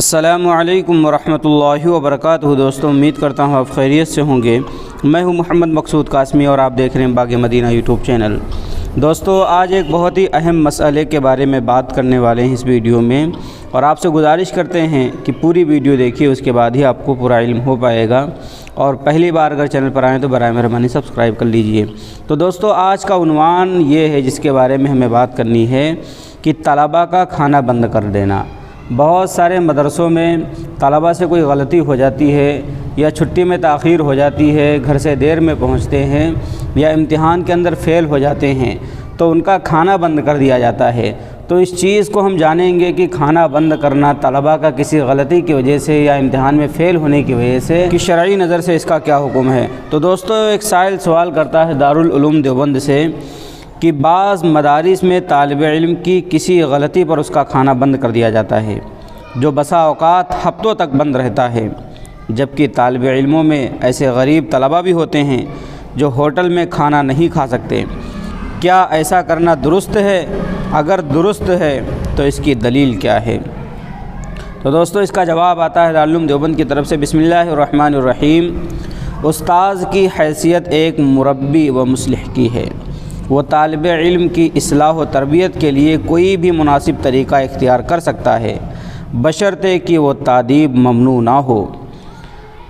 السلام علیکم ورحمۃ اللہ وبرکاتہ۔ دوستوں، امید کرتا ہوں آپ خیریت سے ہوں گے۔ میں ہوں محمد مقصود قاسمی اور آپ دیکھ رہے ہیں باغ مدینہ یوٹیوب چینل۔ دوستوں، آج ایک بہت ہی اہم مسئلے کے بارے میں بات کرنے والے ہیں اس ویڈیو میں، اور آپ سے گزارش کرتے ہیں کہ پوری ویڈیو دیکھیے، اس کے بعد ہی آپ کو پورا علم ہو پائے گا۔ اور پہلی بار اگر چینل پر آئیں تو برائے مہربانی سبسکرائب کر لیجئے۔ تو دوستوں، آج کا عنوان یہ ہے جس کے بارے میں ہمیں بات کرنی ہے کہ طلباء کا کھانا بند کر دینا۔ بہت سارے مدرسوں میں طلباء سے کوئی غلطی ہو جاتی ہے، یا چھٹی میں تاخیر ہو جاتی ہے، گھر سے دیر میں پہنچتے ہیں، یا امتحان کے اندر فیل ہو جاتے ہیں تو ان کا کھانا بند کر دیا جاتا ہے۔ تو اس چیز کو ہم جانیں گے کہ کھانا بند کرنا طلباء کا کسی غلطی کی وجہ سے یا امتحان میں فیل ہونے کی وجہ سے کہ شرعی نظر سے اس کا کیا حکم ہے۔ تو دوستو، ایک سائل سوال کرتا ہے دارالعلوم دیوبند سے کہ بعض مدارس میں طالب علم کی کسی غلطی پر اس کا کھانا بند کر دیا جاتا ہے، جو بسا اوقات ہفتوں تک بند رہتا ہے، جبکہ طالب علموں میں ایسے غریب طلباء بھی ہوتے ہیں جو ہوٹل میں کھانا نہیں کھا سکتے۔ کیا ایسا کرنا درست ہے؟ اگر درست ہے تو اس کی دلیل کیا ہے؟ تو دوستو، اس کا جواب آتا ہے دارالعلوم دیوبند کی طرف سے۔ بسم اللہ الرحمن الرحیم۔ استاذ کی حیثیت ایک مربی و مصلح کی ہے۔ وہ طالب علم کی اصلاح و تربیت کے لیے کوئی بھی مناسب طریقہ اختیار کر سکتا ہے، بشرطے کہ وہ تادیب ممنوع نہ ہو۔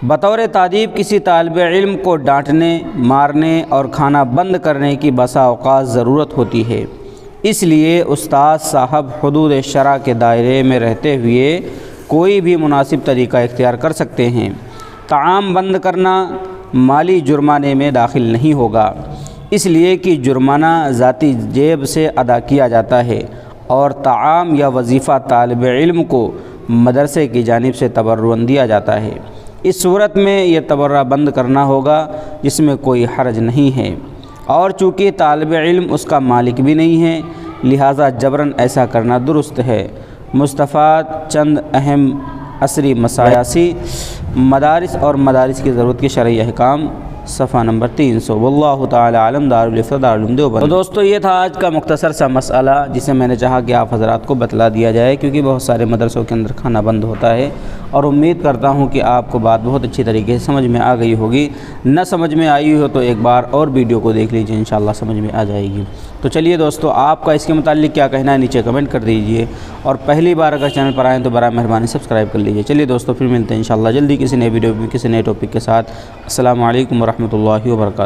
بطور تادیب کسی طالب علم کو ڈانٹنے، مارنے اور کھانا بند کرنے کی بسا اوقات ضرورت ہوتی ہے۔ اس لیے استاذ صاحب حدود شرع کے دائرے میں رہتے ہوئے کوئی بھی مناسب طریقہ اختیار کر سکتے ہیں۔ طعام بند کرنا مالی جرمانے میں داخل نہیں ہوگا، اس لیے کہ جرمانہ ذاتی جیب سے ادا کیا جاتا ہے، اور طعام یا وظیفہ طالب علم کو مدرسے کی جانب سے تبرعاً دیا جاتا ہے۔ اس صورت میں یہ تبرع بند کرنا ہوگا، جس میں کوئی حرج نہیں ہے، اور چونکہ طالب علم اس کا مالک بھی نہیں ہے، لہٰذا جبراً ایسا کرنا درست ہے۔ مستفاد چند اہم عصری مسایاسی مدارس اور مدارس کی ضرورت کے شرعی احکام، صفحہ نمبر 300۔ واللہ تعالی عالم۔ دارالعلوم دیوبند۔ تو دوستو، یہ تھا آج کا مختصر سا مسئلہ جسے میں نے چاہا کہ آپ حضرات کو بتلا دیا جائے، کیونکہ بہت سارے مدرسوں کے اندر کھانا بند ہوتا ہے، اور امید کرتا ہوں کہ آپ کو بات بہت اچھی طریقے سے سمجھ میں آ گئی ہوگی۔ نہ سمجھ میں آئی ہو تو ایک بار اور ویڈیو کو دیکھ لیجئے، انشاءاللہ سمجھ میں آ جائے گی۔ تو چلیے دوستو، آپ کا اس کے متعلق کیا کہنا ہے نیچے کمنٹ کر دیجئے، اور پہلی بار اگر چینل پر آئیں تو برائے مہربانی سبسکرائب کر لیجئے۔ چلیے دوستو، پھر ملتے ہیں انشاءاللہ جلدی کسی نئے ویڈیو میں کسی نئے ٹاپک کے ساتھ۔ السلام علیکم ورحمۃ اللہ وبرکاتہ۔